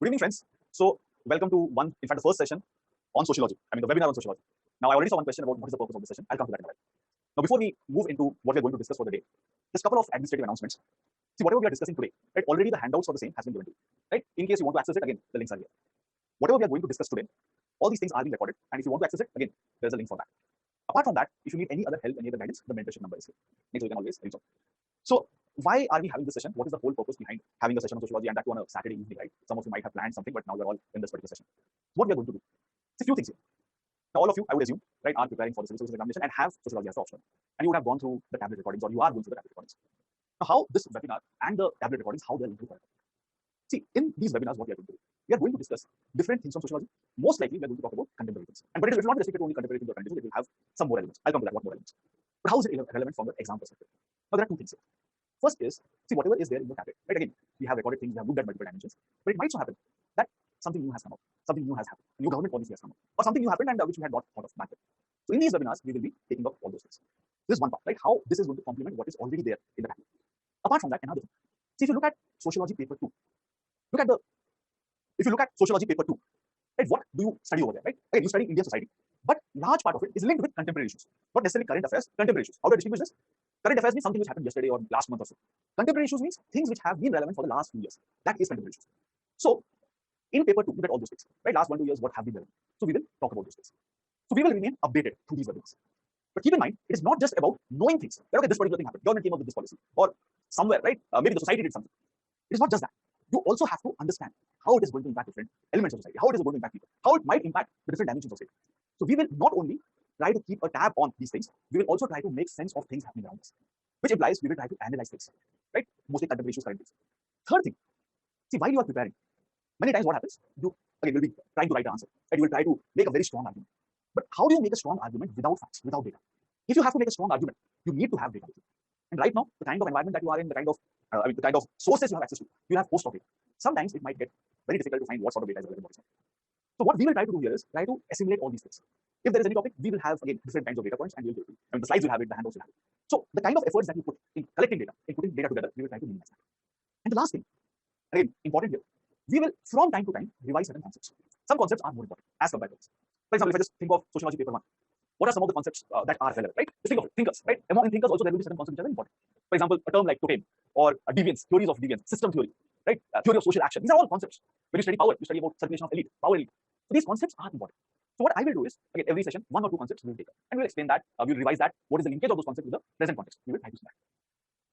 Good evening, friends. So, welcome to the first session on sociology. The webinar on sociology. Now, I already saw one question about what is the purpose of this session. I'll come to that in a while. Now, before we move into what we're going to discuss for the day, just a couple of administrative announcements. See, whatever we are discussing today, right, already the handouts for the same has been given to you, right? In case you want to access it, again, the links are here. Whatever we are going to discuss today, all these things are being recorded, and if you want to access it, again, there's a link for that. Apart from that, if you need any other help, any other guidance, the mentorship number is here. So you can always reach out. So, why are we having this session? What is the whole purpose behind having a session on sociology, and that on a Saturday evening, right? Some of you might have planned something, but now you're all in this particular session. So what we are going to do? It's a few things here. Now, all of you, I would assume, right, are preparing for the civil service examination and have sociology as the option. And you would have gone through the tablet recordings, or you are going through the tablet recordings. Now, how this webinar and the tablet recordings, how they're linked to. See, in these webinars, what we are going to do, we are going to discuss different things from sociology. Most likely, we are going to talk about contemporary things. But it will not restrict to only contemporary things or contemporary, it will have some more elements. I'll come to that, what more elements. But how is it relevant from the exam perspective? Now, there are two things here. First is, see, whatever is there in the tablet, right? Again, we have recorded things, we have looked at multiple dimensions, but it might so happen that something new has come up, something new has happened, a new government policy has come up, or something new happened and which we had not thought of back then. So in these webinars, we will be taking up all those things. This is one part, right? How this is going to complement what is already there in the tablet. Apart from that, another thing. See, if you look at sociology paper 2, if you look at sociology paper 2, right, what do you study over there, right? Again, you study Indian society, but large part of it is linked with contemporary issues, not necessarily current affairs, contemporary issues. How do I distinguish this? Current affairs means something which happened yesterday or last month or so. Contemporary issues means things which have been relevant for the last few years. That is contemporary issues. So, in paper 2, you get all those things, right? Last 1-2 years, what have been relevant? So, we will talk about those things. So, we will remain updated through these webinars. But keep in mind, it is not just about knowing things. Okay, this particular thing happened. Government came up with this policy, or somewhere, right? Maybe the society did something. It is not just that. You also have to understand how it is going to impact different elements of society, how it is going to impact people, how it might impact the different dimensions of society. So, we will not only try to keep a tab on these things, we will also try to make sense of things happening around us, which implies we will try to analyze things, right? Mostly contemporary issues, current things. Third thing, see, while you are preparing, many times what happens, you again will be trying to write the answer, and you will try to make a very strong argument. But how do you make a strong argument without facts, without data? If you have to make a strong argument, you need to have data. And right now, the kind of environment that you are in, the kind of sources you have access to, you have host of data. Sometimes it might get very difficult to find what sort of data is available. So what we will try to do here is try to assimilate all these things. If there is any topic, we will have again different kinds of data points, and we will do it. The slides will have it, the handouts will have it. So the kind of efforts that you put in collecting data, in putting data together, we will try to minimize that. And the last thing, again, important here, we will from time to time revise certain concepts. Some concepts are more important as compared to others. For example, if I just think of sociology paper 1, what are some of the concepts that are relevant, right? Just think of it, thinkers, right? Among thinkers also there will be certain concepts which are important. For example, a term like totem or deviance, theories of deviance, system theory, right? Theory of social action. These are all concepts. When you study power, you study about circulation of elite, power elite. So these concepts are important. So what I will do is, again, every session, 1 or 2 concepts we will take up, and we will explain that, we will revise that, what is the linkage of those concepts with the present context. We will try to see that.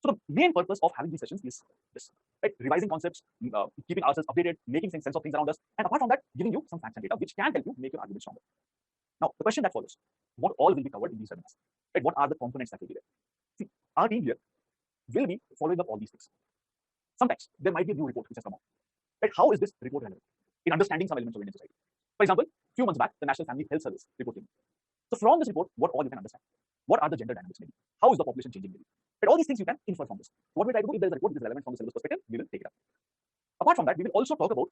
So the main purpose of having these sessions is this, right? Revising concepts, keeping ourselves updated, making sense of things around us, and apart from that, giving you some facts and data which can help you make your argument stronger. Now, the question that follows, what all will be covered in these webinars? Right? What are the components that will be there? See, our team here will be following up all these things. Sometimes there might be a new report which has come out. Right? How is this report relevant in understanding some elements of Indian society? For example, a few months back, the National Family Health Service report came. So from this report, what all you can understand? What are the gender dynamics maybe? How is the population changing maybe? Right? All these things you can infer from this. So what we try to do, if there is a report which is relevant from the syllabus perspective, we will take it up. Apart from that, we will also talk about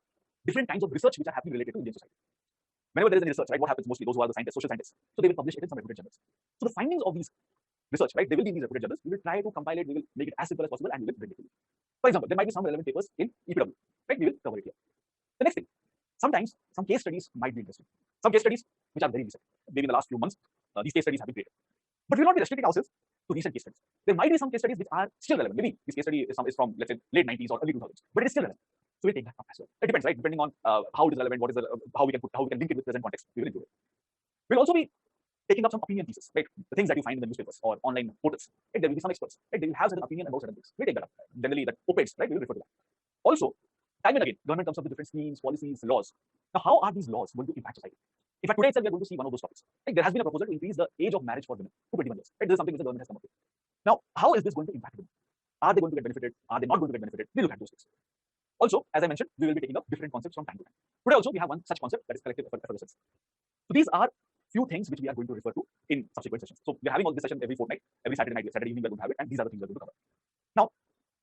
different kinds of research which are happening related to Indian society. Whenever there is any research, right, what happens mostly, those who are the scientists, social scientists, so they will publish it in some reputed journals. So the findings of these research, right, they will be in these reputed journals. We will try to compile it, we will make it as simple as possible, and we will bring it to you. For example, there might be some relevant papers in EPW, right? We will cover it here. The next thing, sometimes some case studies might be interesting. Some case studies which are very recent, maybe in the last few months, these case studies have been created. But we will not be restricting ourselves to recent case studies. There might be some case studies which are still relevant. Maybe this case study is from let's say late 90s or early 2000s, but it is still relevant. So we'll take that up as well. It depends, right? Depending on how it is relevant, what is how we can link it with present context. We will include it. We'll also be taking up some opinion pieces, right? The things that you find in the newspapers or online portals. Right? There will be some experts, right? They will have certain opinion about certain things. We'll take that up. Generally, that op-eds, right? We will refer to that. Also, time and again, government comes up with different schemes, policies, laws. Now, how are these laws going to impact society? In fact, today itself, we are going to see one of those topics. Right? There has been a proposal to increase the age of marriage for women to 21 years. Right? This is something which the government has come up with. Now, how is this going to impact women? Are they going to get benefited? Are they not going to get benefited? We look at those things. Also, as I mentioned, we will be taking up different concepts from time to time. Today also, we have one such concept, that is collective effervescence. So these are few things which we are going to refer to in subsequent sessions. So we are having all this session every fortnight, every Saturday night, Saturday evening we are going to have it, and these are the things we are going to cover. Now,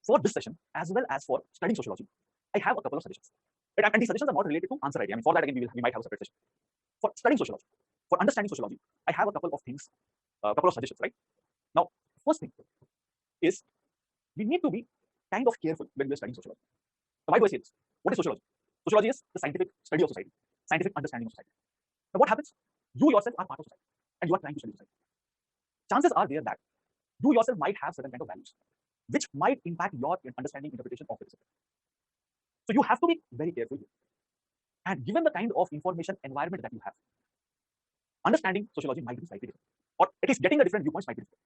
for this session, as well as for studying sociology, I have a couple of suggestions. Right? And these suggestions are not related to answer writing. I mean, for that again, we might have a separate session. For studying sociology, for understanding sociology, I have a couple of things, a couple of suggestions, right? Now, first thing is we need to be kind of careful when we are studying sociology. So why do I say this? What is sociology? Sociology is the scientific study of society, scientific understanding of society. Now, what happens? You yourself are part of society, and you are trying to study society. Chances are there that you yourself might have certain kind of values, which might impact your understanding, interpretation of the discipline. So you have to be very careful here. And given the kind of information environment that you have, understanding sociology might be slightly different, or at least getting the different viewpoints might be different.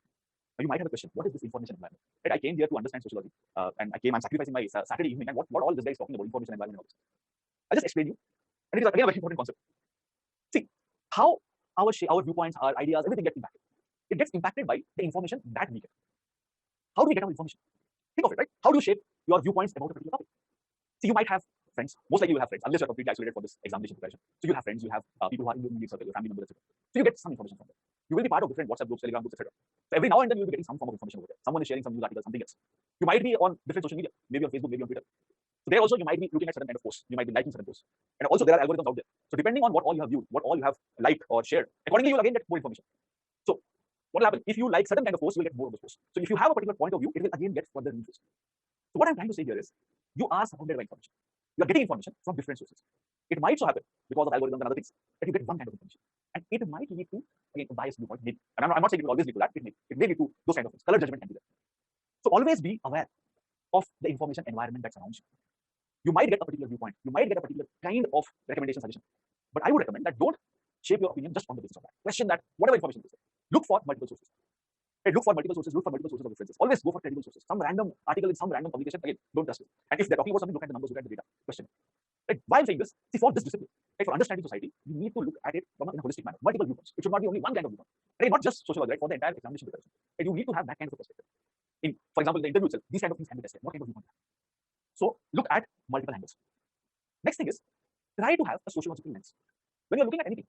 Now, you might have a question: what is this information environment? Right? I came here to understand sociology, and I'm sacrificing my Saturday evening, and what all this guy is talking about information environment and all this. I'll just explain you, and it is again a very important concept. See how our viewpoints, our ideas, everything gets impacted. It gets impacted by the information that we get. How do we get our information? Think of it, right? How do you shape your viewpoints about a particular topic? See, you might have friends. Most likely you will have friends, unless you're completely isolated for this examination preparation. So you have friends, you have people who are in your immediate circle, your family members, etc. So you get some information from them. You will be part of different WhatsApp groups, Telegram groups, etc. So every now and then you'll be getting some form of information over there. Someone is sharing some news article, something else. You might be on different social media, maybe on Facebook, maybe on Twitter. So there also you might be looking at certain kind of posts. You might be liking certain posts. And also there are algorithms out there. So depending on what all you have viewed, what all you have liked or shared, accordingly you'll again get more information. So what will happen? If you like certain kind of posts, you will get more of those posts. So if you have a particular point of view, it will again get further reinforced. So what I'm trying to say here is, you are surrounded by information. You are getting information from different sources. It might so happen, because of algorithms and other things, that you get one kind of information. And it might lead to, again, a biased viewpoint. Maybe. And I'm not saying it will always lead to that. It may lead to those kind of things. Color judgment can be there. So always be aware of the information environment that surrounds you. You might get a particular viewpoint. You might get a particular kind of recommendation, suggestion. But I would recommend that don't shape your opinion just on the basis of that. Question that, whatever information is there, look for multiple sources. Look for multiple sources, look for multiple sources of references. Always go for credible sources. Some random article in some random publication, again, don't trust it. And if they're talking about something, look at the numbers, look at the data. Question. Right? Why I'm saying this? See, for this discipline, right, for understanding society, you need to look at it from in a holistic manner, multiple viewpoints. It should not be only one kind of viewpoint. Right? Not just sociology, right? For the entire examination preparation. Right? You need to have that kind of a perspective. For example, the interview itself, these kind of things can be tested. What kind of viewpoint? So look at multiple angles. Next thing is, try to have a sociological lens. When you're looking at anything,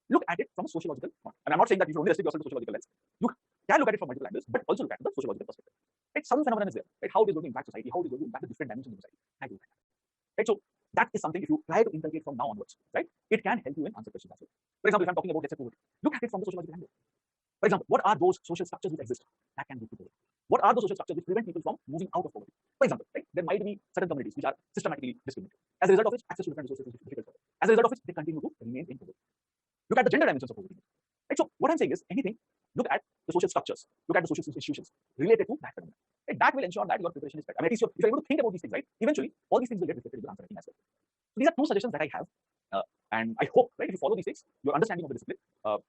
look at it from a sociological point. And I'm not saying that you should only restrict yourself to sociological lens. You can look at it from multiple angles, but also look at the sociological perspective. Right? Some phenomenon is there. Right? How it is going to impact society, how it is going to impact the different dimensions of society. Right? So that is something, if you try to integrate from now onwards, right, it can help you in answer questions as well. For example, if I'm talking about, let's say, poverty, look at it from the sociological angle. For example, what are those social structures which exist that can lead to poverty? What are those social structures which prevent people from moving out of poverty? For example, right, there might be certain communities which are systematically discriminated. As a result of which, access to different resources is difficult for them. As a result of which, they continue to remain in poverty. Look at the gender dimensions of poverty. Right? So what I'm saying is, anything, look at the social structures, look at the social institutions related to that phenomenon. Right? That will ensure that your preparation is better. I mean, at least if you're able to think about these things, right, eventually all these things will get reflected in your answer writing as well. So these are two suggestions that I have, and I hope, right, if you follow these things, your understanding of the discipline,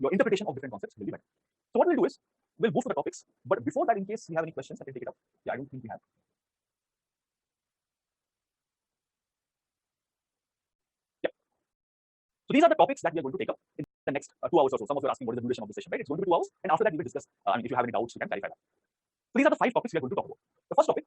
your interpretation of different concepts will be better. So what we'll do is, we'll move to the topics, but before that, in case you have any questions, I can take it up. Yeah, I don't think we have. Yeah. So these are the topics that we are going to take up in the next 2 hours or so. Some of you are asking what is the duration of the session, right? It's going to be 2 hours, and after that we will discuss. I mean, if you have any doubts, you can clarify that. So these are the 5 topics we are going to talk about. The first topic,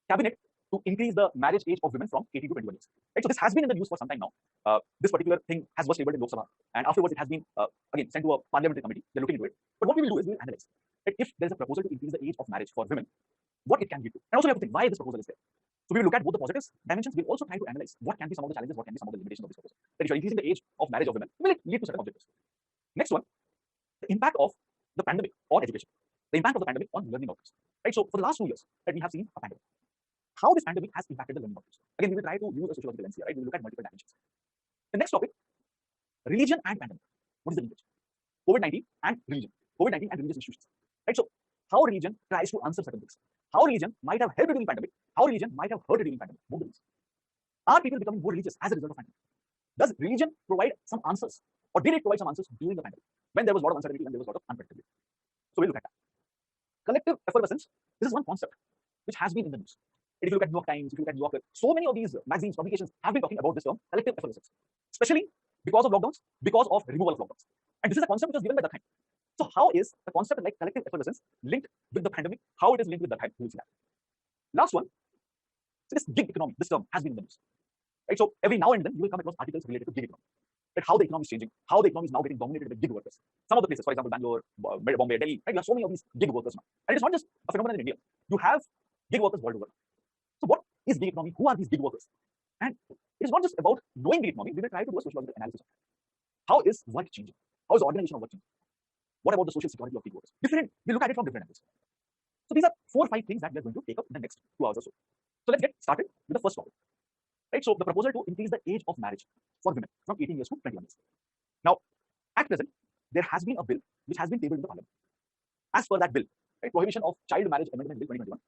cabinet to increase the marriage age of women from 18 to 21 years. Right? So this has been in the news for some time now. This particular thing was tabled in Lok Sabha, and afterwards it has been again sent to a parliamentary committee. They're looking into it. But what we will do is we will analyze. Right? If there is a proposal to increase the age of marriage for women, what it can lead to, and also we have to think why this proposal is there. So we will look at both the positives dimensions. We'll also try to analyze what can be some of the challenges, what can be some of the limitations of this proposal. That if you're increasing the age of marriage of women, will it lead to certain objectives? Next one, the impact of the pandemic on education, the impact of the pandemic on learning outcomes. Right? So for the last 2 years, right, we have seen a pandemic. How this pandemic has impacted the learning outcomes. Again, we will try to use a sociological lens here, right? We will look at multiple dimensions. The next topic, religion and pandemic. What is the linkage? COVID-19 and religion. COVID-19 and religious institutions. Right? So how religion tries to answer certain things. How religion might have helped during pandemic. How religion might have hurt during pandemic. Both of these. Are people becoming more religious as a result of pandemic? Does religion provide some answers, or did it provide some answers during the pandemic when there was a lot of uncertainty and there was a lot of unpredictability? So we'll look at that. Collective effervescence. This is one concept which has been in the news. If you look at New York Times, if you look at New Yorker, so many of these magazines, publications have been talking about this term, collective effervescence, especially because of lockdowns, because of removal of lockdowns. And this is a concept which was given by Durkheim. So how is a concept like collective effervescence linked with the pandemic? How it is linked with Durkheim? We will see that. Last one, so this gig economy, this term has been in the news. Right? So every now and then you will come across articles related to gig economy. Right? How the economy is changing, how the economy is now getting dominated by gig workers. Some of the places, for example, Bangalore, Bombay, Delhi, right? You have so many of these gig workers now. And it is not just a phenomenon in India. You have gig workers world over. So what is gig economy? Who are these gig workers? And it is not just about knowing gig economy. We will try to do a sociological analysis of it. How is work changing? How is the organization of work changing? What about the social security of gig workers? Different. We look at it from different angles. So these are 4 or 5 things that we are going to take up in the next 2 hours or so. So let's get started with the first topic. right? So the proposal to increase the age of marriage for women from 18 years to 21 years. Now, at present, there has been a bill which has been tabled in the parliament. As per that bill, right, Prohibition of Child Marriage Amendment Bill 2021,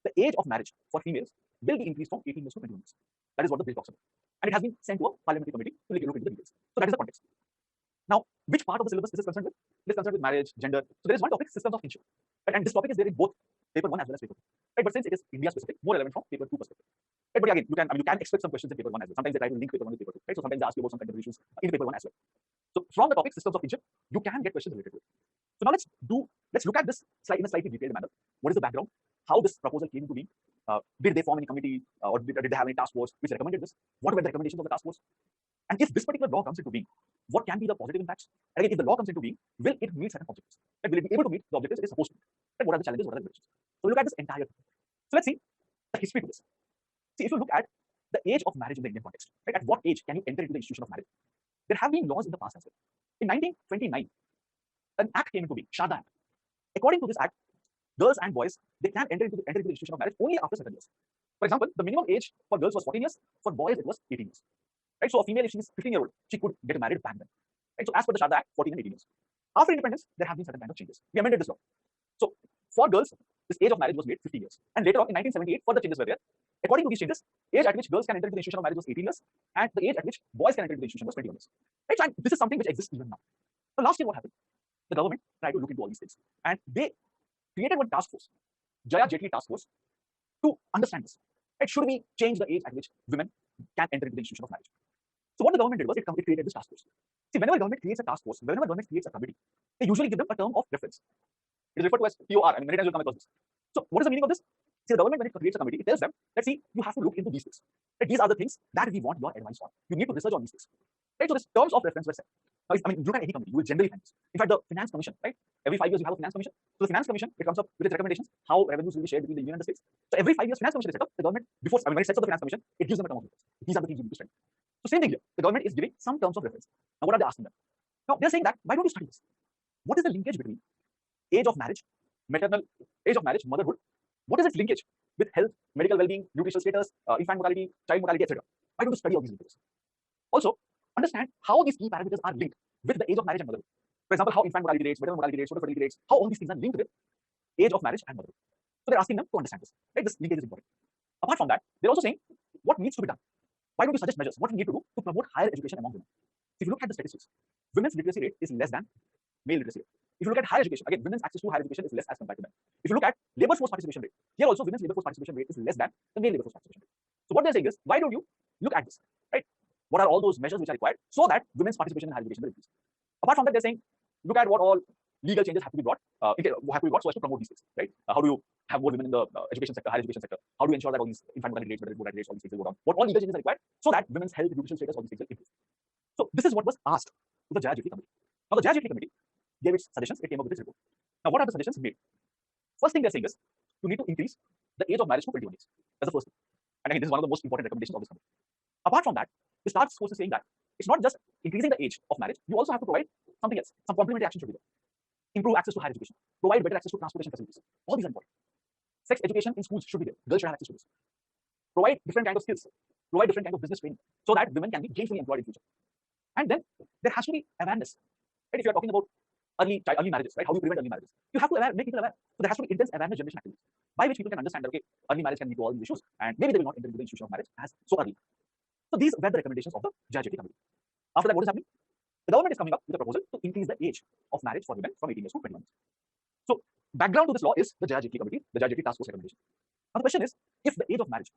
the age of marriage for females will be increased from 18 years to 21 years. That is what the bill talks about. And it has been sent to a parliamentary committee to look into the details. So that is the context. Now, which part of the syllabus is this concerned with? It is concerned with marriage, gender. So there is one topic, systems of kinship. Right? And this topic is there in both paper 1 as well as paper 2. Right? But since it is India specific, more relevant from paper 2 perspective. Right? But again, you can expect some questions in paper 1 as well. Sometimes they try to link paper 1 with paper 2. Right? So sometimes they ask you about some kind of issues in paper 1 as well. So from the topic systems of kinship, you can get questions related to it. So now let's look at this in a slightly detailed manner. What is the background? How this proposal came into being? Did they form any committee or did they have any task force which recommended this? What were the recommendations of the task force? And if this particular law comes into being, what can be the positive impacts? And again, if the law comes into being, will it meet certain objectives? Like, will it be able to meet the objectives it is supposed to? Like, what are the challenges? What are the limitations? So look at this entire thing. So let's see the history to this. See, if you look at the age of marriage in the Indian context, right? At what age can you enter into the institution of marriage? There have been laws in the past as well. In 1929, an act came into being, Shada Act. According to this act, girls and boys, they can enter into the institution of marriage only after certain years. For example, the minimum age for girls was 14 years, for boys it was 18 years. Right? So a female, if she is 15-year-old, she could get married back then. Right? So as per the Shada Act, 14 and 18 years. After independence, there have been certain kind of changes. We amended this law. So for girls, this age of marriage was made 15 years. And later on, in 1978, further changes were there. According to these changes, age at which girls can enter into the institution of marriage was 18 years, and the age at which boys can enter into the institution was 21 years. Right? So, and this is something which exists even now. So last year, what happened? The government tried to look into all these things, and they created one task force, Jaya Jetli task force, to understand this. Right? Should we change the age at which women can enter into the institution of marriage? So what the government did was it created this task force. See, whenever government creates a task force, whenever government creates a committee, they usually give them a term of reference. It is referred to as POR. I mean, many times you'll come across this. So what is the meaning of this? See, the government, when it creates a committee, it tells them that, see, you have to look into these things. Right? These are the things that we want your advice on. You need to research on these things. Right? So these terms of reference were set. Now, I mean, look at any committee, you will generally find this. In fact, the Finance Commission, right? Every 5 years you have a Finance Commission. So the Finance Commission, it comes up with its recommendations, how revenues will be shared between the union and the states. So every 5 years, Finance Commission is set up. The government, before, I mean, when it sets up the Finance Commission, it gives them a term of reference. These are the things you need to study. So same thing here. The government is giving some terms of reference. Now, what are they asking them? Now, they're saying that, why don't you study this? What is the linkage between age of marriage, age of marriage, motherhood? What is its linkage with health, medical well-being, nutritional status, infant mortality, child mortality, etc.? Why don't you study all these linkages? Also, understand how these key parameters are linked with the age of marriage and motherhood. For example, how infant mortality rates, maternal mortality rates, fertility rates, how all these things are linked with age of marriage and motherhood. So they're asking them to understand this. Right? This linkage is important. Apart from that, they're also saying what needs to be done. Why don't you suggest measures? What we need to do to promote higher education among women? If you look at the statistics, women's literacy rate is less than male literacy rate. If you look at higher education, again, women's access to higher education is less as compared to men. If you look at labor force participation rate, here also women's labor force participation rate is less than the male labor force participation rate. So what they're saying is, why don't you look at this, right? What are all those measures which are required so that women's participation in higher education will increase? Apart from that, they're saying, look at what all legal changes have to be brought, so as to promote these things, right? How do you have more women in the education sector, higher education sector? How do you ensure that all these infant mortality rates, maternal mortality rates, all these things will go down? What all legal changes are required so that women's health, nutritional status, all these things will improve? So this is what was asked to the Jaya Jetli committee. Now the Jaya Jetli committee gave its suggestions. It came up with its report. Now what are the suggestions made? First thing they're saying is you need to increase the age of marriage to 21 years. That's the first thing. And again, this is one of the most important recommendations of this committee. Apart from that, the task force is saying that it's not just increasing the age of marriage. You also have to provide something else. Some complementary action should be there. Improve access to higher education. Provide better access to transportation facilities. All these are important. Sex education in schools should be there. Girls should have access to this. Provide different kind of skills. Provide different kind of business training so that women can be gainfully employed in future. And then there has to be awareness. Right? If you are talking about early marriages, right? How do you prevent early marriages? You have to make people aware. So there has to be intense awareness generation activities by which people can understand that, okay, early marriage can lead to all these issues, and maybe they will not enter into the institution of marriage as so early. So these were the recommendations of the Jaya Jetli committee. After that, what is happening? The government is coming up with a proposal to increase the age of marriage for women from 18 years to 21 years. So background to this law is the Jaya Jetli committee, the Jaya Jetli task force recommendation. Now the question is, if the age of marriage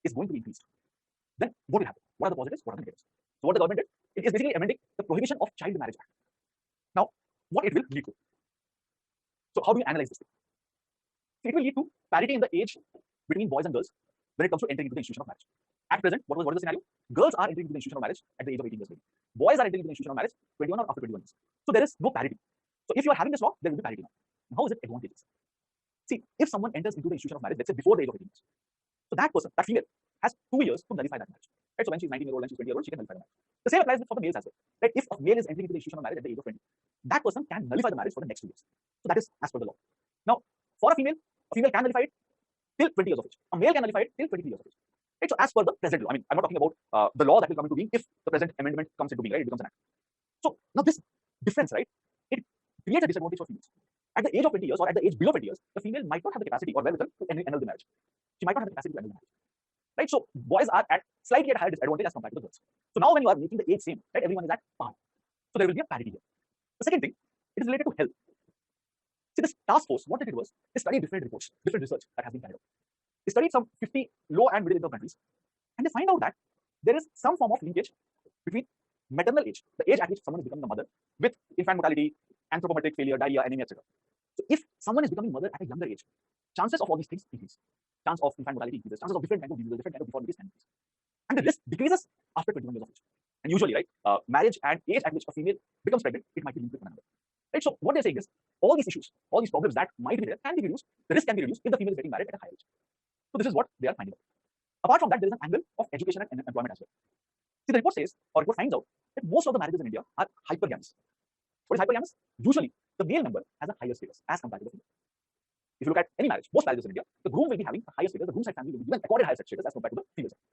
is going to be increased, then what will happen? What are the positives? What are the negatives? So what the government did, it is basically amending the Prohibition of Child Marriage Act. Now, what it will lead to? So how do you analyze this thing? So it will lead to parity in the age between boys and girls when it comes to entering into the institution of marriage. At present, what is the scenario? Girls are entering into the institution of marriage at the age of 18 years old. Boys are entering into the institution of marriage 21 or after 21 years. So there is no parity. So if you are having this law, there will be parity now. How is it advantageous? See, if someone enters into the institution of marriage, let's say before the age of 18 years, so that person, that female, has 2 years to nullify that marriage. Right? So when she's 19-year-old, when she's 20-year-old, she can nullify the marriage. The same applies for the males as well. Right? If a male is entering into the institution of marriage at the age of 20, that person can nullify the marriage for the next 2 years. So that is as per the law. Now, for a female can nullify it till 20 years of age. A male can nullify it till 23 years of age. Right? So as per the present law, I mean, I'm not talking about the law that will come into being if the present amendment comes into being, right? It becomes an act. So now this difference, right, it creates a disadvantage for females. At the age of 20 years or at the age below 20 years, the female might not have the capacity or wherewithal to annul the marriage. She might not have the capacity to annul the marriage. Right? So boys are at slightly at a higher disadvantage as compared to the girls. So now when you are making the age same, right, everyone is at par. So there will be a parity here. The second thing, it is related to health. See, this task force, what it did was, they studied different reports, different research that has been carried out. They studied some 50 low and middle income countries, and they find out that there is some form of linkage between maternal age, the age at which someone is becoming a mother, with infant mortality, anthropometric failure, diarrhea, anemia, etc. So if someone is becoming mother at a younger age, chances of all these things increase. Chance of infant mortality increases, chances of different kinds of diseases, different kinds of deformities can increase. And the risk decreases after 21 years of age. And usually, right, marriage and age at which a female becomes pregnant, it might be linked with one another. Right? So what they're saying is, all these issues, all these problems that might be there can be reduced, the risk can be reduced if the female is getting married at a higher age. So this is what they are finding out. Apart from that, there is an angle of education and employment as well. See, the report says, or report finds out, that most of the marriages in India are hypergamous. What is hypergamous? Usually, the male member has a higher status as compared to the female. If you look at any marriage, most marriages in India, the groom will be having a higher status, the groom side family will be given accorded higher status as compared to the female side.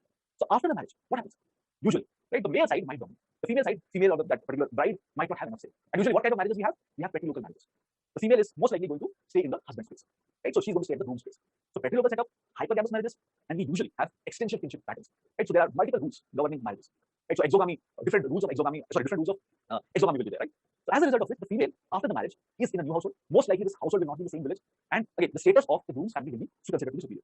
So after the marriage, what happens? Usually, right, the male side might dominate. The female side, female or that particular bride might not have enough say. And usually, what kind of marriages we have? We have petty local marriages. The female is most likely going to stay in the husband's place, right? So she's going to stay at the groom's place. So petty local setup, hypergamous marriages, and we usually have extension kinship patterns, right? So there are multiple rules governing marriages, right? So exogamy, different rules of exogamy, different rules of exogamy will be there, right? So as a result of it, the female after the marriage is in a new household. Most likely, this household will not be in the same village, and again, the status of the groom's family will be considered to be superior.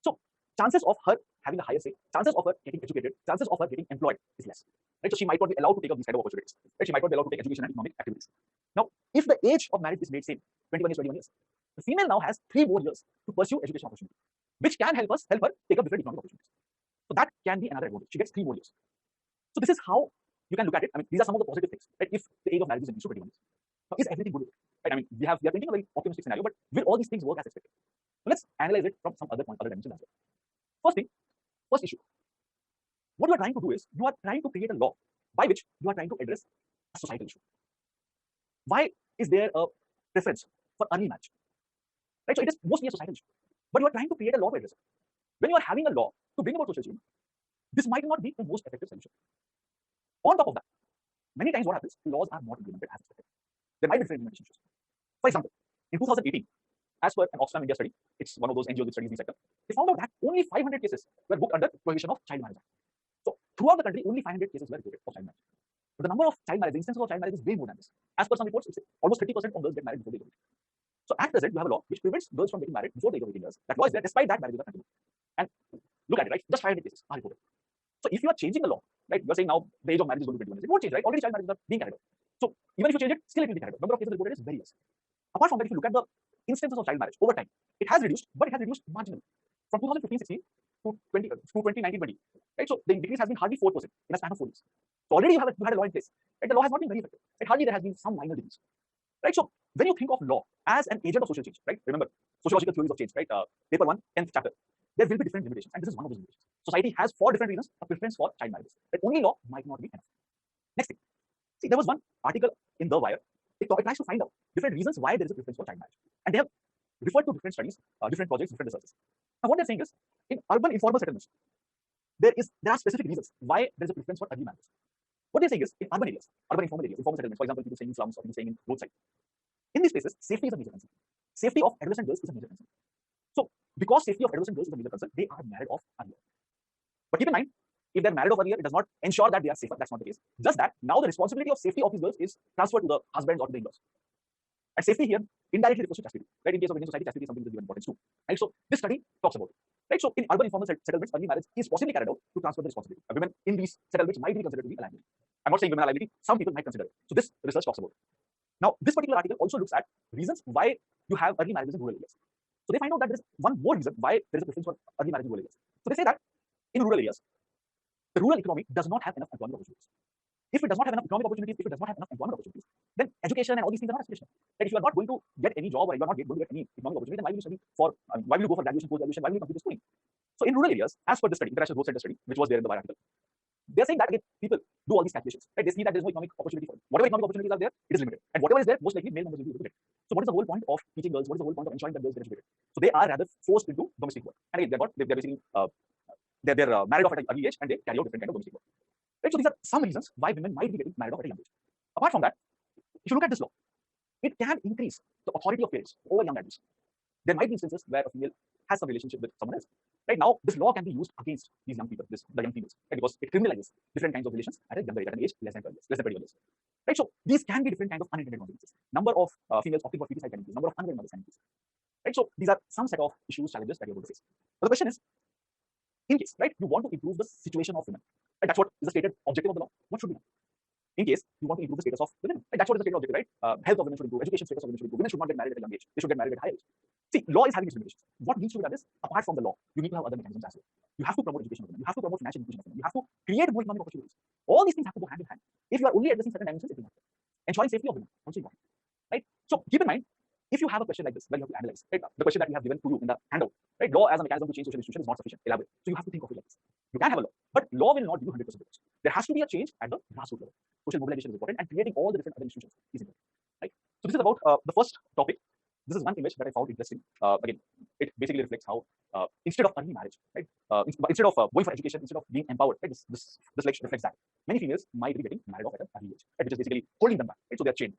So chances of her having a higher say, chances of her getting educated, chances of her getting employed is less. Right? So she might not be allowed to take up these kind of opportunities. Right? She might not be allowed to take education and economic activities. Now, if the age of marriage is made same, 21 years, the female now has 3 more years to pursue education opportunity, which can help her take up different economic opportunities. So that can be another advantage. She gets 3 more years. So this is how you can look at it. I mean, these are some of the positive things. Right? If the age of marriage is increased to 21 years, now, is everything good? Right? I mean, we are painting a very optimistic scenario, but will all these things work as expected? So let's analyze it from some other dimensions as well. First thing, first issue. What you are trying to do is, you are trying to create a law by which you are trying to address a societal issue. Why is there a preference for early marriage? Right? So it is mostly a societal issue. But you are trying to create a law to address it. When you are having a law to bring about social change, this might not be the most effective solution. On top of that, many times what happens, laws are not implemented as expected. There might be different implementation issues. For example, in 2018, as per an Oxfam India study, it's one of those NGOs that studies the sector, they found out that only 500 cases were booked under prohibition of child marriage. So throughout the country, only 500 cases were reported of child marriage. But the number of child marriage, the instances of child marriage is way more than this. As per some reports, it's almost 30% of girls get married before they age 18. So at present, you have a law which prevents girls from getting married before the age of 18 years. That law is there, despite that marriages are continuing. And look at it, right? Just 500 cases are reported. So if you are changing the law, right, you're saying now the age of marriage is going to be 21 years. It won't change, right? Already child marriages are being carried out. So even if you change it, still it will be carried out. Number of cases reported is very less. Apart from that, if you look at the instances of child marriage over time, it has reduced, but it has reduced marginally. From 2015-16 to 2019-20, right? So the decrease has been hardly 4% in a span of 4 years. So already you had a law in place, right? The law has not been very effective. Right? Hardly there has been some minor decrease, right? So when you think of law as an agent of social change, right? Remember, sociological theories of change, right? Paper 1, 10th chapter. There will be different limitations, and this is one of those limitations. Society has, for different reasons, a preference for child marriages. That only law might not be enough. Next thing, see, there was one article in The Wire. It tries to find out different reasons why there is a preference for child marriage, and they have referred to different studies, different projects, different researches. Now, what they're saying is, in urban informal settlements, there are specific reasons why there is a preference for early marriage. What they're saying is, in urban areas, urban informal areas, informal settlements, for example, people staying in slums or people staying in roadside, in these places, safety is a major concern. Safety of adolescent girls is a major concern. So, because safety of adolescent girls is a major concern, they are married off earlier. But keep in mind, if they're married off earlier, it does not ensure that they are safer. That's not the case. Just that now the responsibility of safety of these girls is transferred to the husbands or to the in-laws. And safety here indirectly refers to chastity. Right? In case of Indian society, chastity is something that is given importance to. Right? So this study talks about it. Right? So in urban informal settlements, early marriage is possibly carried out to transfer the responsibility. Women in these settlements might be considered to be a liability. I'm not saying women are liability. Some people might consider it. So this research talks about it. Now, this particular article also looks at reasons why you have early marriages in rural areas. So they find out that there is one more reason why there is a preference for early marriage in rural areas. So they say that in rural areas, the rural economy does not have enough employment opportunities. If it does not have enough economic opportunities, if it does not have enough employment opportunities, then education and all these things are not aspirational. That if you are not going to get any job or you are not going to get any economic opportunity, then why will you study for, why will you go for graduation, post-graduation, why will you complete the schooling? So in rural areas, as per the study, International Growth Center study, which was there in the Wire article, they're saying that again, people do all these calculations. Right? They see that there's no economic opportunity for them. Whatever economic opportunities are there, it is limited. And whatever is there, most likely male members will be able to get. So what is the whole point of teaching girls? What is the whole point of ensuring that girls get educated? So they are rather forced into domestic work. And again, they're basically they're married off at an early age and they carry out different kind of domestic work. Right? So these are some reasons why women might be getting married off at a young age. Apart from that, if you look at this law, it can increase the authority of parents over young adults. There might be instances where a female has some relationship with someone else. Right now, this law can be used against these young people, the young females, right? Because it criminalizes different kinds of relations at a younger age, at an age less than 12 years, less than 20 years. Right? So these can be different kinds of unintended consequences. Number of females opting for feticide can increase, number of unwed mothers can increase. Right? So these are some set of issues, challenges that you're going to face. But the question is, in case, right, you want to improve the situation of women, right? That's what is the stated objective of the law. What should be done? In case you want to improve the status of women, right? That's what is the stated objective, right? Health of women should improve, education status of women should improve. Women should not get married at a young age; they should get married at a high age. See, law is having its limitations. What needs to be done is, apart from the law, you need to have other mechanisms as well. You have to promote education of women. You have to promote financial inclusion of women. You have to create more economic opportunities. All these things have to go hand in hand. If you are only addressing certain dimensions, it will not work. Ensuring safety of women also important, right? So keep in mind, if you have a question like this, where you have to analyze, right, the question that we have given to you in the handout, right, law as a mechanism to change social institutions is not sufficient, elaborate. So you have to think of it like this. You can have a law, but law will not give you 100% results. There has to be a change at the grassroots level. Social mobilization is important, and creating all the different other institutions is important, right? So this is about the first topic. This is one image that I found interesting. Again, it basically reflects how instead of early marriage, right, instead of going for education, instead of being empowered, right, this reflects that many females might be getting married off at an early age, right, which is basically holding them back, right? So they're chained.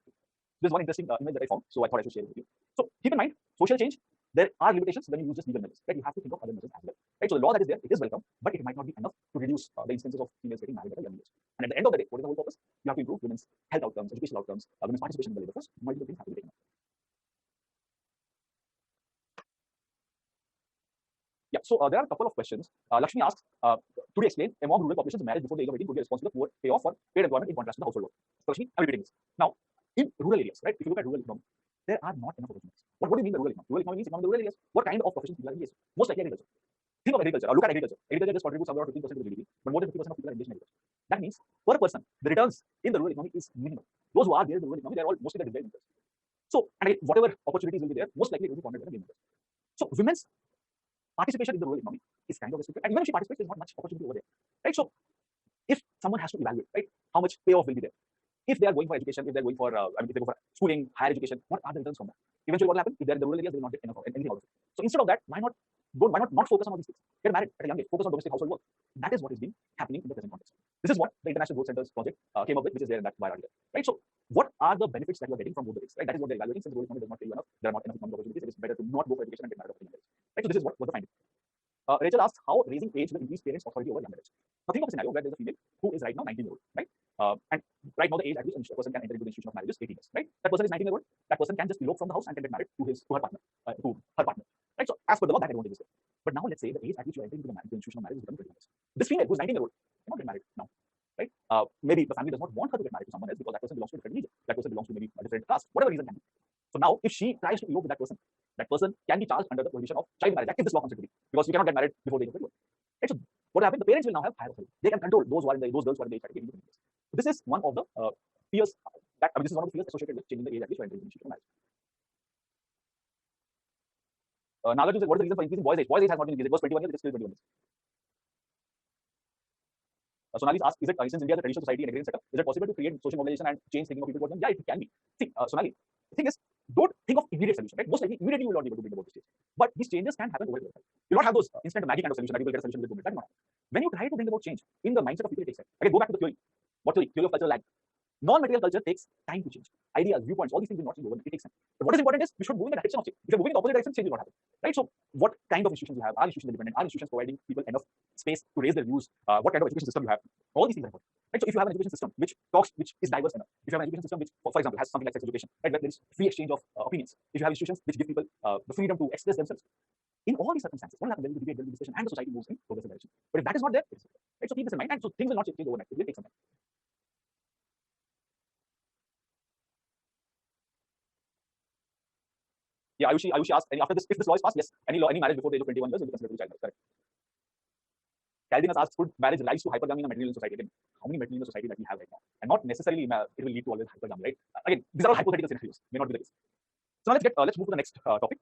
This is one interesting image that I found, so I thought I should share it with you. So keep in mind, social change, there are limitations when you use just legal measures, right? You have to think of other measures as well, right? So the law that is there, it is welcome, but it might not be enough to reduce the instances of females getting married at a young age. And at the end of the day, what is the whole purpose? You have to improve women's health outcomes, educational outcomes, women's participation in the labor force. Multiple things have to be taken up. Yeah, so there are a couple of questions. Lakshmi asks, to explain, among rural populations, marriage before the age of 18 could be responsible for payoff for paid employment in contrast to the household work. So Lakshmi, I'm repeating this. Now, in rural areas, right, if you look at rural economy, there are not enough opportunities. What do you mean by rural economy? Rural economy means economy in the rural areas. What kind of professions people are engaged? Most likely agriculture. Think of agriculture, or look at agriculture. Agriculture just contributes somewhere 15% to the GDP, but more than 50% of people are engaged in agriculture. That means, per person, the returns in the rural economy is minimal. Those who are there in the rural economy, they are all mostly the developed members. So, and again, whatever opportunities will be there, most likely it will be funded by the members. So, women's participation in the rural economy is kind of restricted, and even if she participates, there's not much opportunity over there, right? So, if someone has to evaluate, right, how much payoff will be there, if they are going for education, if they're going for, if they go for schooling, higher education, what are the returns from that? Eventually, what will happen? If they're in the rural areas, they will not get anything out of it. So instead of that, why not focus on all these things? Get married at a young age, focus on domestic household work. That is what is being happening in the present context. This is what the International Growth Centers project came up with, which is there in that wire article, right? So what are the benefits that you are getting from both the things, right? That is what they're evaluating. Since the rural economy does not pay you enough, there are not enough economic opportunities. It is better to not go for education and get married at a young age, right? So this is what the finding. Rachel asks how raising age will increase parents' authority over young marriage. Now think of a scenario where there is a female who is right now 19 years old, right? And right now the age at which a person can enter into the institution of marriage is 18 years, right? That person is 19 years old. That person can just elope from the house and can get married to her partner, right? So as per the law, that advantage is there. But now let's say the age at which you are entering into the institution of marriage is becoming 20 years. This female who is 19 years old cannot get married now, right? Maybe the family does not want her to get married to someone else because that person belongs to a different religion. That person belongs to maybe a different caste, whatever reason can be. So now, if she tries to elope with that person can be charged under the prohibition of child marriage. That is this law considered, because you cannot get married before the age of 21. Right? So what happens? The parents will now have higher authority. They can control those girls who are in the age category. So this is one of the fears this is one of the fears associated with changing the age at which you are entering into the institution of marriage. Nagarjun says, what is the reason for increasing boys' age? Boys' age has not been increased. It was 21 years, it is still 21 years. Sonali asks, is it since India is a traditional society and agrarian setup, is it possible to create social mobilization and change thinking of people towards them? Yeah, it can be. See, Sonali, the thing is, don't think of immediate solution, right? Most likely, immediately you will not be able to bring about this change. But these changes can happen over time. You will not have those instant magic kind of solution that you will get a solution with movement. That is not. When you try to bring about change in the mindset of people, it takes time. Again, go back to the theory. What theory? Theory of cultural lag. Non-material culture takes time to change. Ideas, viewpoints, all these things will not change overnight. It takes time. But what is important is we should move in the direction of change. If you're moving in the opposite direction, change will not happen. Right? So, what kind of institutions you have? Are institutions independent? Are institutions providing people enough space to raise their views? What kind of education system you have? All these things are important. Right? So, if you have an education system which is diverse enough, if you have an education system which, for example, has something like sex education, right, where there is free exchange of opinions, if you have institutions which give people the freedom to express themselves, in all these circumstances, what will happen? There will be debate, there will be discussion, and the society moves in progressive direction. But if that is not there, it is okay. Right? So, keep this in mind. And so, things will not change overnight. It will take some time. Yeah, Ayushi asked, after this, if this law is passed, yes, any marriage before the age of 21 years will be considered to be child marriage. Correct. Calvinus asks, could marriage rise to hypergamy in a material society? Again, how many material society that we have right now? And not necessarily it will lead to always hypergamy, right? Again, these are all hypothetical scenarios, may not be the case. So now let's move to the next topic.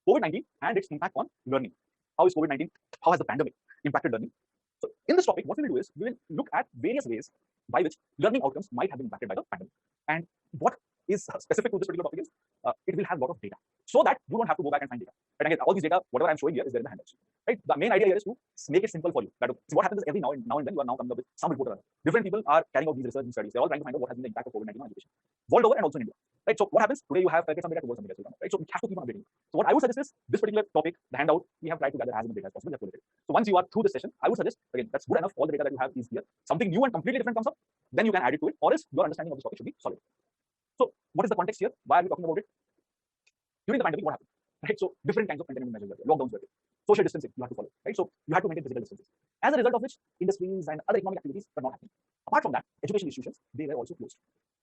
COVID-19 and its impact on learning. How is COVID-19? How has the pandemic impacted learning? So in this topic, what we will do is we will look at various ways by which learning outcomes might have been impacted by the pandemic, and what is specific to this particular topic is it will have a lot of data so that you don't have to go back and find data. But again, all these data, whatever I'm showing here, is there in the handouts. Right? The main idea here is to make it simple for you. That what happens is every now and then you are now coming up with some report or other. Different people are carrying out these research and studies. They're all trying to find out what has been the impact of COVID-19 on education, world over and also in India. Right? So what happens today? You have some data, tomorrow some data, right? So we have to keep on updating. So what I would suggest is this particular topic, the handout, we have tried to gather as much data as possible. So once you are through this session, I would suggest again that's good enough. All the data that you have is here. Something new and completely different comes up, then you can add it to it, or else your understanding of this topic should be solid. So what is the context here? Why are we talking about it? During the pandemic, what happened? Right? So different kinds of containment measures were there. Lockdowns were there. Social distancing you have to follow. Right? So you had to maintain physical distances. As a result of which, industries and other economic activities were not happening. Apart from that, education institutions, they were also closed.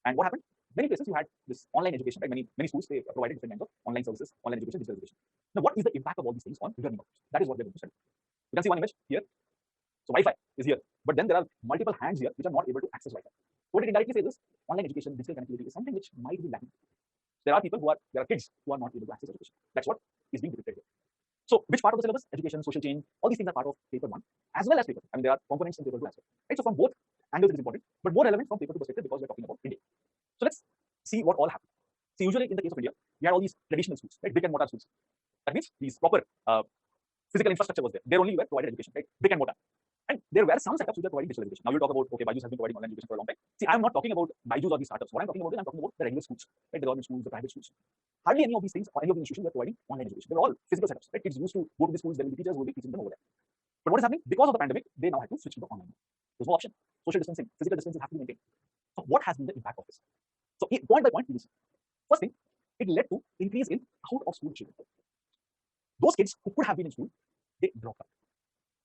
And what happened? Many places you had this online education, right? Many schools, they provided different kinds of online services, online education, digital education. Now, what is the impact of all these things on learning outcomes? That is what we're going to study. You can see one image here. So Wi-Fi is here, but then there are multiple hands here which are not able to access Wi-Fi. So what it indirectly says is online education, digital connectivity is something which might be lacking. There are kids who are not able to access education. That's what is being depicted here. So which part of the syllabus? Education, social change, all these things are part of paper 1 as well as paper 2. I mean, there are components in paper 2 as well. Right? So from both angles it is important, but more relevant from paper 2 perspective because we're talking about India. So let's see what all happened. So usually in the case of India, we had all these traditional schools, right? Brick and mortar schools. That means these proper physical infrastructure was there. There only were provided education, right? Brick and mortar. And there were some setups which are providing digital education. Now you talk about, okay, Byju's has been providing online education for a long time. See, I'm not talking about Byju's or these startups. What I'm talking about is I'm talking about the regular schools, right? The government schools, the private schools. Hardly any of these things or any of the institutions were providing online education. They're all physical setups, right? Kids used to go to the schools, then the teachers would be teaching them over there. But what is happening? Because of the pandemic, they now have to switch to the online. There's no option. Social distancing, physical distancing have to be maintained. So what has been the impact of this? So point by point, we will see. First thing, it led to increase in out of school children. Those kids who could have been in school, they dropped out.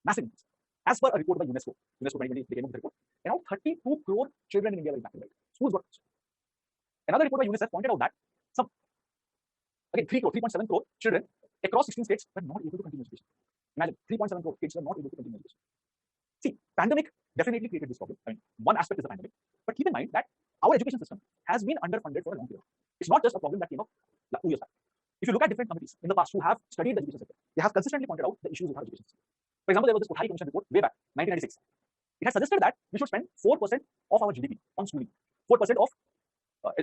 Massive increase. As per a report by UNESCO 2020, they came up with a report. Around 32 crore children in India were impacted by it. Schools got closed. Another report by UNICEF pointed out that some, again, 3.7 crore children across 16 states were not able to continue education. Imagine 3.7 crore kids were not able to continue education. See, pandemic definitely created this problem. I mean, one aspect is the pandemic, but keep in mind that our education system has been underfunded for a long period. It's not just a problem that came up 2 years back. If you look at different committees in the past who have studied the education sector, they have consistently pointed out the issues with our education system. For example, there was this Kothari Commission report way back, 1996. It has suggested that we should spend 4% of our GDP on schooling. 4% of,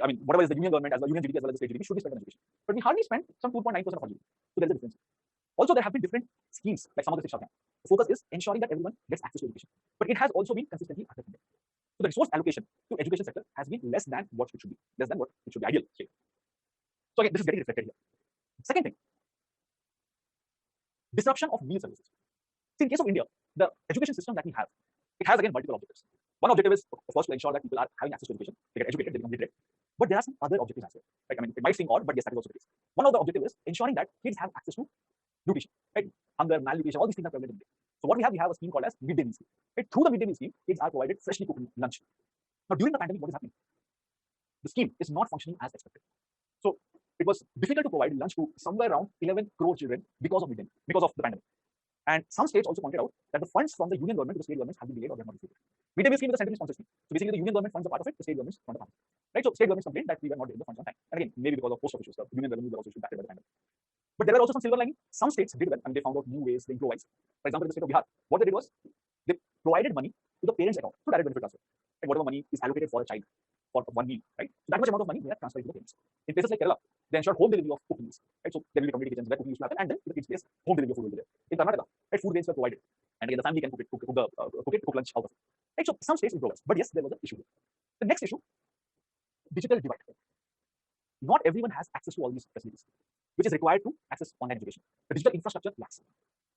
I mean, whatever is the union government as well, union GDP as well as the state GDP should be spent on education. But we hardly spend some 2.9% of our GDP. So there is a difference. Also, there have been different schemes like some of the Shiksha Camp. The focus is ensuring that everyone gets access to education. But it has also been consistently underfunded. So the resource allocation to education sector has been less than what it should be, less than what it should be ideal. Okay. So again, this is getting reflected here. Second thing, disruption of meal services. See, in case of India, the education system that we have, it has again multiple objectives. One objective is, of course, to ensure that people are having access to education, they get educated, they become literate. But there are some other objectives as well. Right? I mean, it might seem odd, but yes, that is also the case. One of the objectives is ensuring that kids have access to nutrition, right? Hunger, malnutrition, all these things are prevalent in India. So what we have a scheme called as midday meal scheme. Right? Through the midday meal scheme, kids are provided freshly cooked lunch. Now, during the pandemic, what is happening? The scheme is not functioning as expected. So it was difficult to provide lunch to somewhere around 11 crore children because of midday, because of the pandemic. And some states also pointed out that the funds from the union government to the state governments have been delayed or they are not distributed. Midday meal scheme is a centrally sponsored scheme. So basically, the union government funds a part of it, the state governments fund a part of it. Right? So state governments complained that we were not getting the funds on time. And again, maybe because of post office issues, the union revenues were also impacted by the pandemic. But there were also some silver lining. Some states did well and they found out new ways, they improvised. For example, in the state of Bihar, what they did was they provided money to the parents' account to direct benefit transfer. Like whatever money is allocated for a child for one meal, right? So that much amount of money they are transferred to the parents. In places like Kerala, they ensured home delivery of cooked meals, right? So there will be community kitchens where cooking used to happen, and then to the kids' place, home delivery of food will be there. In Karnataka, right, food grains were provided, and again the family can cook lunch out of it. Right? So some states improved, but yes, there was an issue. The next issue, digital divide. Not everyone has access to all these facilities, which is required to access online education. The digital infrastructure lacks.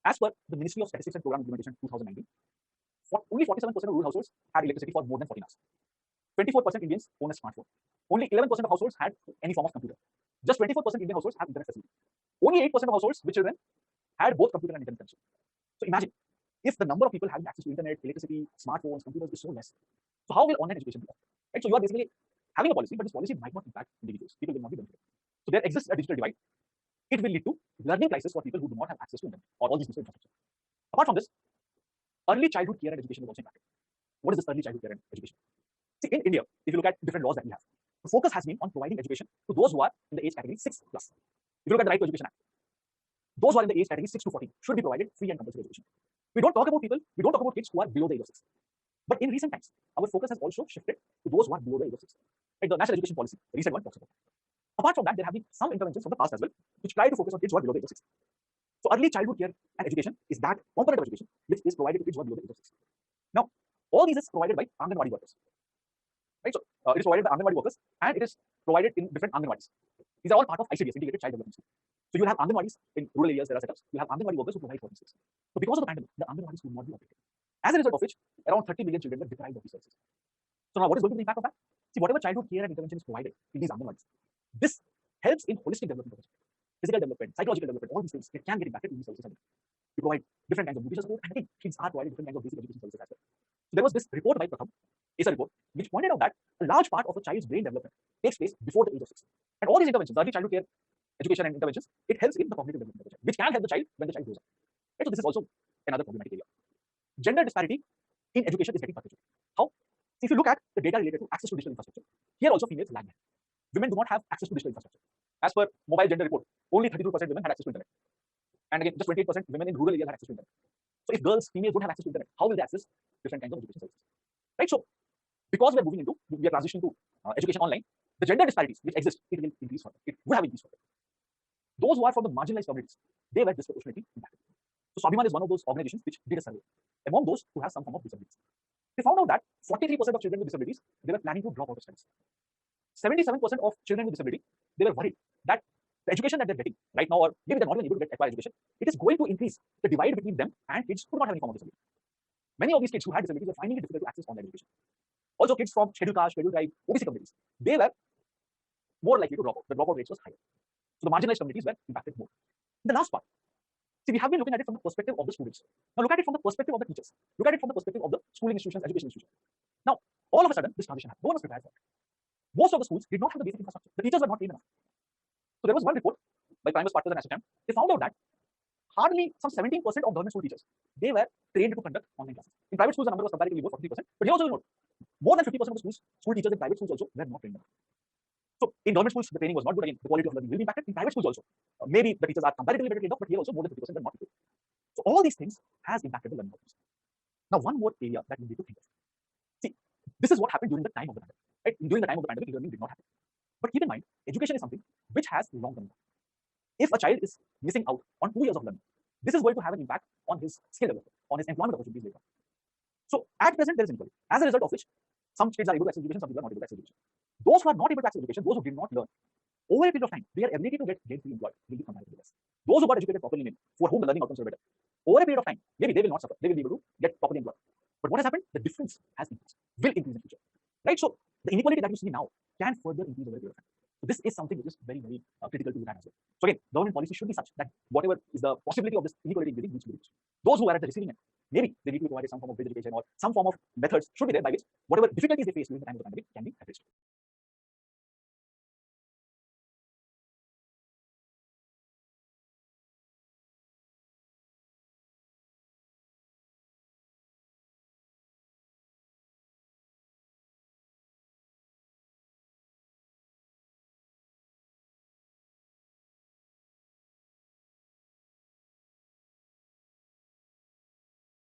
As per the Ministry of Statistics and Program Implementation 2019, only 47% of rural households had electricity for more than 14 hours. 24% Indians own a smartphone. Only 11% of households had any form of computer. Just 24% Indian households have internet facility. Only 8% of households with children had both computer and internet connection. So imagine if the number of people having access to internet, electricity, smartphones, computers is so less. So how will online education be? Right? So you are basically having a policy, but this policy might not impact individuals. People will not be benefited. So there exists a digital divide. It will lead to learning crisis for people who do not have access to internet or all these infrastructure. Apart from this, early childhood care and education is also impacted. What is this early childhood care and education? See, in India, if you look at different laws that we have, the focus has been on providing education to those who are in the age category 6 plus. If you look at the Right to Education Act, those who are in the age category 6 to 14 should be provided free and compulsory education. We don't talk about kids who are below the age of 6. But in recent times, our focus has also shifted to those who are below the age of 6. Right? The national education policy, the recent one, talks about that. Apart from that, there have been some interventions from the past as well, which try to focus on kids who are below the age of 6. So early childhood care and education is that component of education which is provided to kids who are below the age of 6. Now, all these is provided by Anganwadi workers. Right? So it is provided by Anganwadi workers and it is provided in different Anganwadis. These are all part of ICDS, Integrated Child Development Scheme. So you have Anganwadis in rural areas, there are setups. You have Anganwadi workers who provide for these things. So because of the pandemic, the Anganwadis could not be operated. As a result of which, around 30 million children were deprived of these services. So now what is going to be the impact of that? See, whatever childhood care and intervention is provided in these Anganwadis, this helps in holistic development of the child. Physical development, psychological development, all these things, it can get impacted in these services. You provide different kinds of nutrition support, and again, kids are provided different kinds of basic education services as well. So there was this report by Pratham, ASA report, which pointed out that a large part of a child's brain development takes place before the age of 6. And all these interventions, early childhood care, education and interventions, it helps in the cognitive development of the child, which can help the child when the child grows up. Right? So this is also another problematic area. Gender disparity in education is getting perpetuated. How? See, if you look at the data related to access to digital infrastructure, here also females lag behind. Women do not have access to digital infrastructure. As per mobile gender report, only 32% women had access to internet. And again, just 28% women in rural areas had access to internet. So if girls, females don't have access to internet, how will they access different kinds of education services? Right? So because we are transitioning to education online, the gender disparities which exist, it will increase further. It would have increased further. Those who are from the marginalized communities, they were disproportionately impacted. So Swabhiman is one of those organizations which did a survey among those who have some form of disabilities. They found out that 43% of children with disabilities, they were planning to drop out of studies. 77% of children with disability, they were worried that the education that they're getting right now, or maybe they're not even able to acquire education, it is going to increase the divide between them and kids who do not have any form of disability. Many of these kids who had disabilities were finding it difficult to access online education. Also, kids from scheduled caste, scheduled tribe, OBC communities, they were more likely to drop out. The dropout rates was higher. So the marginalized communities were impacted more. The last part, see, we have been looking at it from the perspective of the students. Now look at it from the perspective of the teachers. Look at it from the perspective of the schooling institutions, education institutions. Now, all of a sudden, this transition happened. No one was prepared for it. Most of the schools did not have the basic infrastructure. The teachers were not trained enough. So there was one report by Primus Partners and Associates. They found out that hardly some 17% of government school teachers, they were trained to conduct online classes. In private schools, the number was comparatively low, 40%. But here also you note, more than 50% of the school teachers in private schools also were not trained enough. So in government schools, the training was not good. Again, the quality of learning will be impacted. In private schools also, maybe the teachers are comparatively better trained, but here also more than 50% were not equipped. So all these things has impacted the learning outcomes. Now, one more area that we need to think of. See, this is what happened during the time of the pandemic. Right? During the time of the pandemic, learning did not happen. But keep in mind, education is something which has long-term impact. If a child is missing out on 2 years of learning, this is going to have an impact on his skill development, on his employment opportunities later on. So at present, there is inequality. As a result of which, some kids are able to access education, some people are not able to access education. Those who are not able to access education, those who did not learn, over a period of time, their ability to get gainfully employed will be comparatively less. Those who got educated properly, for whom the learning outcomes were better, over a period of time, maybe they will not suffer. They will be able to get properly employed. But what has happened? The difference has increased, will increase in the future. Right? So the inequality that you see now can further increase over a period of time. So this is something which is very, very critical to look at as well. So again, government policy should be such that whatever is the possibility of this inequality increasing needs to be reduced. Those who are at the receiving end, maybe they need to be provided some form of bridge education or some form of methods should be there by which whatever difficulties they face during the time of the pandemic can be addressed.